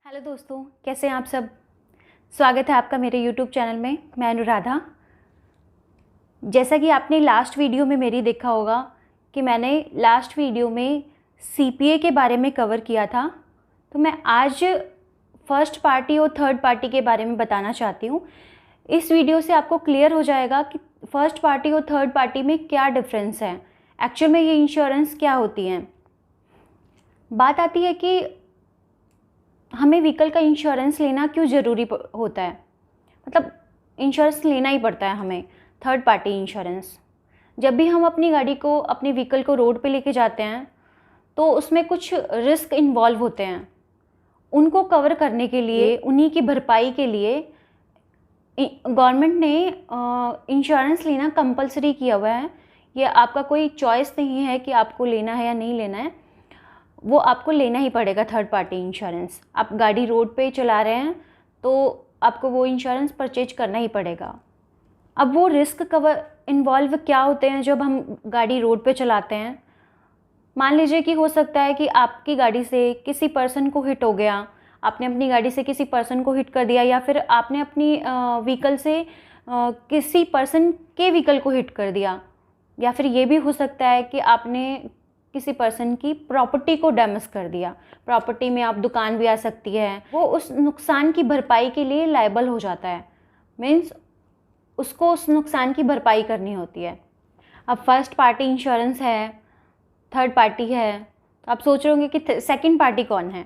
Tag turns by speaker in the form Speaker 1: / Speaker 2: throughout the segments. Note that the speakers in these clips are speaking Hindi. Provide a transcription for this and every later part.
Speaker 1: हेलो दोस्तों, कैसे हैं आप सब। स्वागत है आपका मेरे यूट्यूब चैनल में। मैं अनुराधा। जैसा कि आपने लास्ट वीडियो में मेरी देखा होगा कि मैंने लास्ट वीडियो में सीपीए के बारे में कवर किया था, तो मैं आज फर्स्ट पार्टी और थर्ड पार्टी के बारे में बताना चाहती हूँ। इस वीडियो से आपको क्लियर हो जाएगा कि फर्स्ट पार्टी और थर्ड पार्टी में क्या डिफरेंस है, एक्चुअल में ये इंश्योरेंस क्या होती हैं। बात आती है कि हमें व्हीकल का इंश्योरेंस लेना क्यों ज़रूरी होता है, मतलब इंश्योरेंस लेना ही पड़ता है हमें। थर्ड पार्टी इंश्योरेंस, जब भी हम अपनी गाड़ी को, अपने व्हीकल को रोड पे लेके जाते हैं तो उसमें कुछ रिस्क इन्वॉल्व होते हैं। उनको कवर करने के लिए, उन्हीं की भरपाई के लिए गवर्नमेंट ने इंश्योरेंस लेना कंपलसरी किया हुआ है। ये आपका कोई चॉइस नहीं है कि आपको लेना है या नहीं लेना है, वो आपको लेना ही पड़ेगा। थर्ड पार्टी इंश्योरेंस, आप गाड़ी रोड पे चला रहे हैं तो आपको वो इंश्योरेंस परचेज करना ही पड़ेगा। अब वो रिस्क कवर इन्वॉल्व क्या होते हैं जब हम गाड़ी रोड पे चलाते हैं। मान लीजिए कि हो सकता है कि आपकी गाड़ी से किसी पर्सन को हिट हो गया, आपने अपनी गाड़ी से किसी पर्सन को हिट कर दिया, या फिर आपने अपनी व्हीकल से किसी पर्सन के व्हीकल को हिट कर दिया, या फिर ये भी हो सकता है कि आपने किसी पर्सन की प्रॉपर्टी को डैमेज कर दिया। प्रॉपर्टी में आप दुकान भी आ सकती है, वो उस नुकसान की भरपाई के लिए लायबल हो जाता है। मीन्स उसको उस नुकसान की भरपाई करनी होती है। अब फर्स्ट पार्टी इंश्योरेंस है, थर्ड पार्टी है, तो आप सोच रहे होंगे कि सेकंड पार्टी कौन है।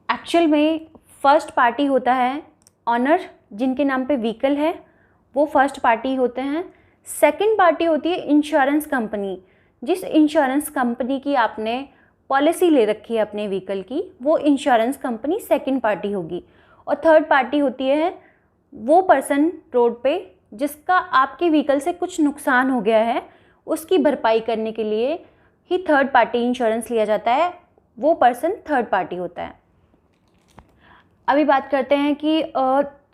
Speaker 1: एक्चुअल में फर्स्ट पार्टी होता है ऑनर, जिनके नाम पे व्हीकल है, वो फर्स्ट पार्टी होते हैं। सेकंड पार्टी होती है इंश्योरेंस कंपनी। जिस इंश्योरेंस कंपनी की आपने पॉलिसी ले रखी है अपने व्हीकल की, वो इंश्योरेंस कंपनी सेकंड पार्टी होगी। और थर्ड पार्टी होती है वो पर्सन रोड पे जिसका आपके व्हीकल से कुछ नुकसान हो गया है, उसकी भरपाई करने के लिए ही थर्ड पार्टी इंश्योरेंस लिया जाता है। वो पर्सन थर्ड पार्टी होता है। अभी बात करते हैं कि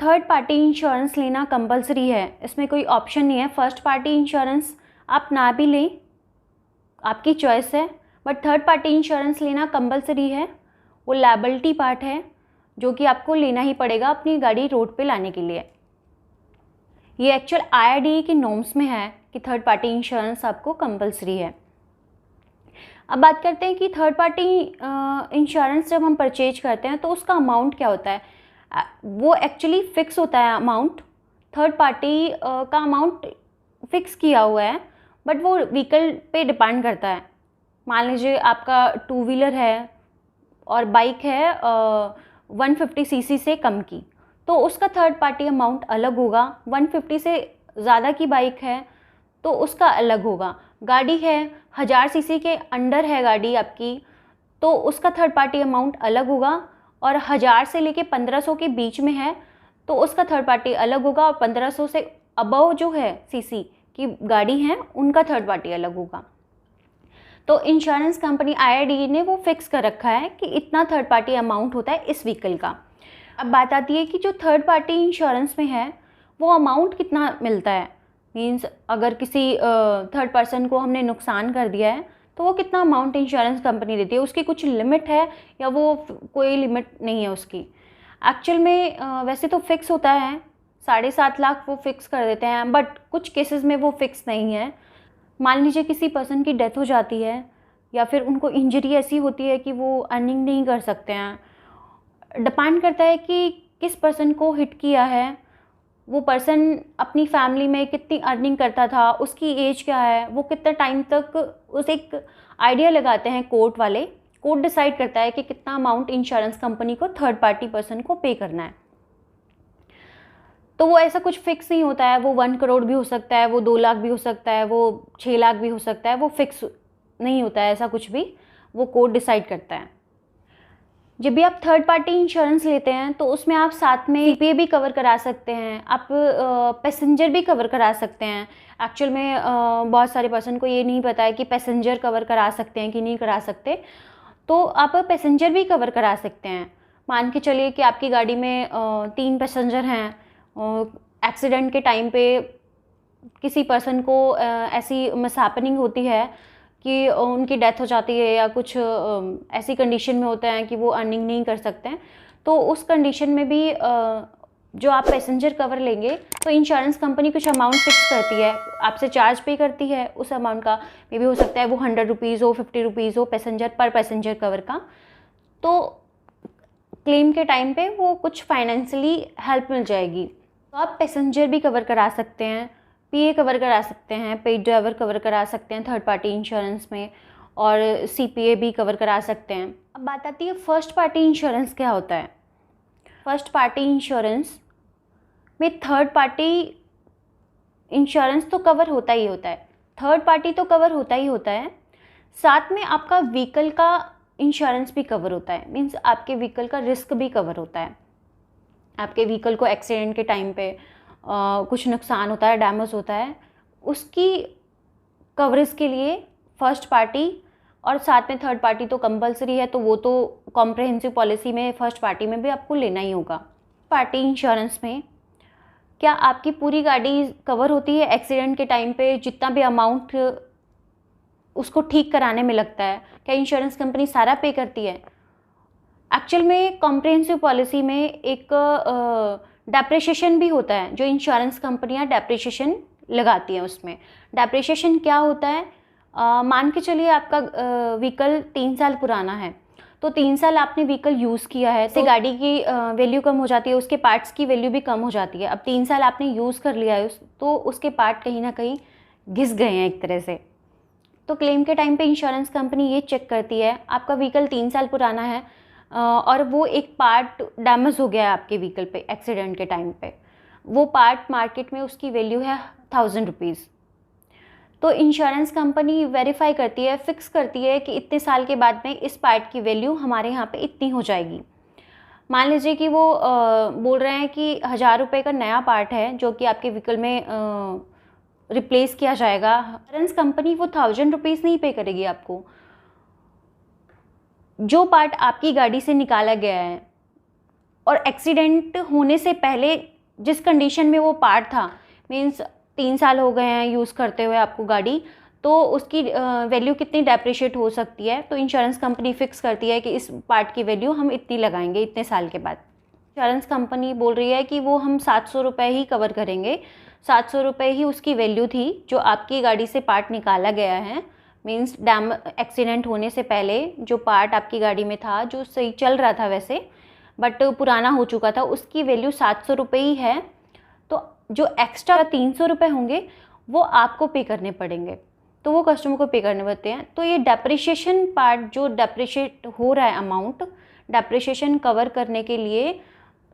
Speaker 1: थर्ड पार्टी इंश्योरेंस लेना कंपलसरी है, इसमें कोई ऑप्शन नहीं है। फर्स्ट पार्टी इंश्योरेंस आप ना भी लें, आपकी चॉइस है, बट थर्ड पार्टी इंश्योरेंस लेना कंपलसरी है। वो लायबिलिटी पार्ट है जो कि आपको लेना ही पड़ेगा अपनी गाड़ी रोड पे लाने के लिए। ये एक्चुअल IRDAI की नॉर्म्स में है कि थर्ड पार्टी इंश्योरेंस आपको कंपलसरी है। अब बात करते हैं कि थर्ड पार्टी इंश्योरेंस जब हम परचेज करते हैं तो उसका अमाउंट क्या होता है। वो एक्चुअली फिक्स होता है अमाउंट। थर्ड पार्टी का अमाउंट फिक्स किया हुआ है, बट वो व्हीकल पे डिपेंड करता है। मान लीजिए आपका टू व्हीलर है और बाइक है 150 सीसी से कम की, तो उसका थर्ड पार्टी अमाउंट अलग होगा। 150 से ज़्यादा की बाइक है तो उसका अलग होगा। गाड़ी है 1000 सीसी के अंडर है गाड़ी आपकी, तो उसका थर्ड पार्टी अमाउंट अलग होगा। और 1000 से लेके 1500 के बीच में है तो उसका थर्ड पार्टी अलग होगा। और 1500 से अबव जो है सीसी की गाड़ी है, उनका थर्ड पार्टी अलग होगा। तो इंश्योरेंस कंपनी IRDAI ने वो फिक्स कर रखा है कि इतना थर्ड पार्टी अमाउंट होता है इस व्हीकल का। अब बात आती है कि जो थर्ड पार्टी इंश्योरेंस में है वो अमाउंट कितना मिलता है। मीन्स अगर किसी थर्ड पर्सन को हमने नुकसान कर दिया है तो वो कितना अमाउंट इंश्योरेंस कंपनी देती है, उसकी कुछ लिमिट है या वो कोई लिमिट नहीं है उसकी। एक्चुअल में वैसे तो फिक्स होता है 7.5 लाख वो फिक्स कर देते हैं, बट कुछ केसेस में वो फिक्स नहीं है। मान लीजिए किसी पर्सन की डेथ हो जाती है या फिर उनको इंजरी ऐसी होती है कि वो अर्निंग नहीं कर सकते हैं। डिपेंड करता है कि किस पर्सन को हिट किया है, वो पर्सन अपनी फैमिली में कितनी अर्निंग करता था, उसकी एज क्या है, वो कितना टाइम तक, उस एक आइडिया लगाते हैं कोर्ट वाले। कोर्ट डिसाइड करता है कि कितना अमाउंट इंश्योरेंस कंपनी को थर्ड पार्टी पर्सन को पे करना है। तो वो ऐसा कुछ फिक्स नहीं होता है। वो 1 करोड़ भी हो सकता है, वो 2 लाख भी हो सकता है, वो 6 लाख भी हो सकता है। वो फिक्स नहीं होता है ऐसा कुछ भी, वो कोर्ट डिसाइड करता है। जब भी आप थर्ड पार्टी इंश्योरेंस लेते हैं तो उसमें आप साथ में सीपीए भी कवर करा सकते हैं, आप पैसेंजर भी कवर करा सकते हैं। एक्चुअल में बहुत सारे पर्सन को ये नहीं पता है कि पैसेंजर कवर करा सकते हैं कि नहीं करा सकते, तो आप पैसेंजर भी कवर करा सकते हैं। मान के चलिए कि आपकी गाड़ी में 3 पैसेंजर हैं, एक्सीडेंट के टाइम पे किसी पर्सन को ऐसी मिसहैपनिंग होती है कि उनकी डेथ हो जाती है या कुछ ऐसी कंडीशन में होता है कि वो अर्निंग नहीं कर सकते हैं, तो उस कंडीशन में भी जो आप पैसेंजर कवर लेंगे तो इंश्योरेंस कंपनी कुछ अमाउंट फिक्स करती है, आपसे चार्ज पे करती है उस अमाउंट का। मे भी हो सकता है वो 100 रुपीज़ हो, 50 रुपीज़ हो पैसेंजर पर पैसेंजर कवर का। तो क्लेम के टाइम पे वो कुछ फाइनेंशियली हेल्प मिल जाएगी। तो आप पैसेंजर भी कवर करा सकते हैं, पीए कवर करा सकते हैं, पेड ड्राइवर कवर करा सकते हैं थर्ड पार्टी इंश्योरेंस में, और सीपीए भी कवर करा सकते हैं। अब बात आती है फर्स्ट पार्टी इंश्योरेंस क्या होता है। फर्स्ट पार्टी इंश्योरेंस में थर्ड पार्टी इंश्योरेंस तो कवर होता ही होता है, थर्ड पार्टी तो कवर होता ही होता है, साथ में आपका व्हीकल का इंश्योरेंस भी कवर होता है। मीन्स आपके व्हीकल का रिस्क भी कवर होता है। आपके व्हीकल को एक्सीडेंट के टाइम पे कुछ नुकसान होता है, डैमेज होता है, उसकी कवरेज के लिए फर्स्ट पार्टी और साथ में थर्ड पार्टी तो कंपलसरी है, तो वो तो कॉम्प्रहेंसिव पॉलिसी में फर्स्ट पार्टी में भी आपको लेना ही होगा। पार्टी इंश्योरेंस में क्या आपकी पूरी गाड़ी कवर होती है एक्सीडेंट के टाइम पे, जितना भी अमाउंट उसको ठीक कराने में लगता है, क्या इंश्योरेंस कंपनी सारा पे करती है? एक्चुअल में कॉम्प्रहेंसिव पॉलिसी में एक डेप्रिसिएशन भी होता है, जो इंश्योरेंस कंपनियां डेप्रिसिएशन लगाती हैं। उसमें डेप्रिसिएशन क्या होता है, मान के चलिए आपका व्हीकल 3 साल पुराना है, तो 3 साल आपने व्हीकल यूज़ किया है, तो गाड़ी की वैल्यू कम हो जाती है, उसके पार्ट्स की वैल्यू भी कम हो जाती है। अब 3 साल आपने यूज़ कर लिया है तो उसके पार्ट कहीं ना कहीं घिस गए हैं एक तरह से। तो क्लेम के टाइम पे इंश्योरेंस कंपनी ये चेक करती है, आपका व्हीकल 3 साल पुराना है और वो एक पार्ट डैमेज हो गया है आपके व्हीकल पे एक्सीडेंट के टाइम पे, वो पार्ट मार्केट में उसकी वैल्यू है 1000 रुपीज़। तो इंश्योरेंस कंपनी वेरीफाई करती है, फिक्स करती है कि इतने साल के बाद में इस पार्ट की वैल्यू हमारे यहाँ पे इतनी हो जाएगी। मान लीजिए कि वो बोल रहे हैं कि 1000 रुपये का नया पार्ट है जो कि आपके व्हीकल में रिप्लेस किया जाएगा। इंश्योरेंस कंपनी वो 1000 रुपीज़ नहीं पे करेगी आपको। जो पार्ट आपकी गाड़ी से निकाला गया है और एक्सीडेंट होने से पहले जिस कंडीशन में वो पार्ट था, मीन्स 3 साल हो गए हैं यूज़ करते हुए आपको गाड़ी, तो उसकी वैल्यू कितनी डेप्रिशिएट हो सकती है, तो इंश्योरेंस कंपनी फिक्स करती है कि इस पार्ट की वैल्यू हम इतनी लगाएंगे इतने साल के बाद। इंश्योरेंस कंपनी बोल रही है कि वो हम 700 रुपये ही कवर करेंगे, 700 रुपये ही उसकी वैल्यू थी जो आपकी गाड़ी से पार्ट निकाला गया है। मीन्स एक्सीडेंट होने से पहले जो पार्ट आपकी गाड़ी में था, जो सही चल रहा था वैसे, बट पुराना हो चुका था, उसकी वैल्यू 700 रुपये ही है। तो जो एक्स्ट्रा 300 रुपये होंगे वो आपको पे करने पड़ेंगे, तो वो कस्टमर को पे करने पड़ते हैं। तो ये डेप्रिशिएशन पार्ट जो डेप्रिशिएट हो रहा है अमाउंट, डेप्रिशिएशन कवर करने के लिए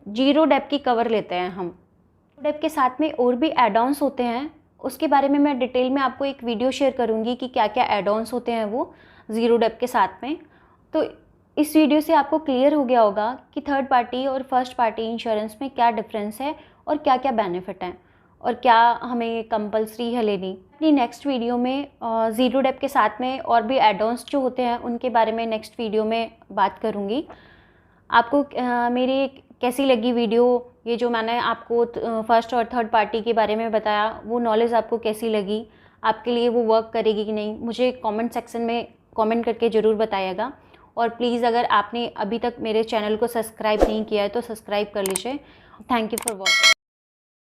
Speaker 1: जीरो डेप की कवर लेते हैं हम। डेप के साथ में और भी एड ऑन्स होते हैं, उसके बारे में मैं डिटेल में आपको एक वीडियो शेयर करूंगी कि क्या क्या एड ऑन्स होते हैं वो ज़ीरो डेप के साथ में। तो इस वीडियो से आपको क्लियर हो गया होगा कि थर्ड पार्टी और फर्स्ट पार्टी इंश्योरेंस में क्या डिफरेंस है और क्या क्या बेनिफिट हैं और क्या हमें कंपलसरी है लेनी। अपनी नेक्स्ट वीडियो में ज़ीरो डेप के साथ में और भी एड ऑन्स जो होते हैं उनके बारे में नेक्स्ट वीडियो में बात करूँगी। आपको मेरी कैसी लगी वीडियो, ये जो मैंने आपको फर्स्ट और थर्ड पार्टी के बारे में बताया, वो नॉलेज आपको कैसी लगी, आपके लिए वो वर्क करेगी कि नहीं, मुझे कमेंट सेक्शन में कमेंट करके ज़रूर बताइएगा। और प्लीज़ अगर आपने अभी तक मेरे चैनल को सब्सक्राइब नहीं किया है तो सब्सक्राइब कर लीजिए। Thank you for watching.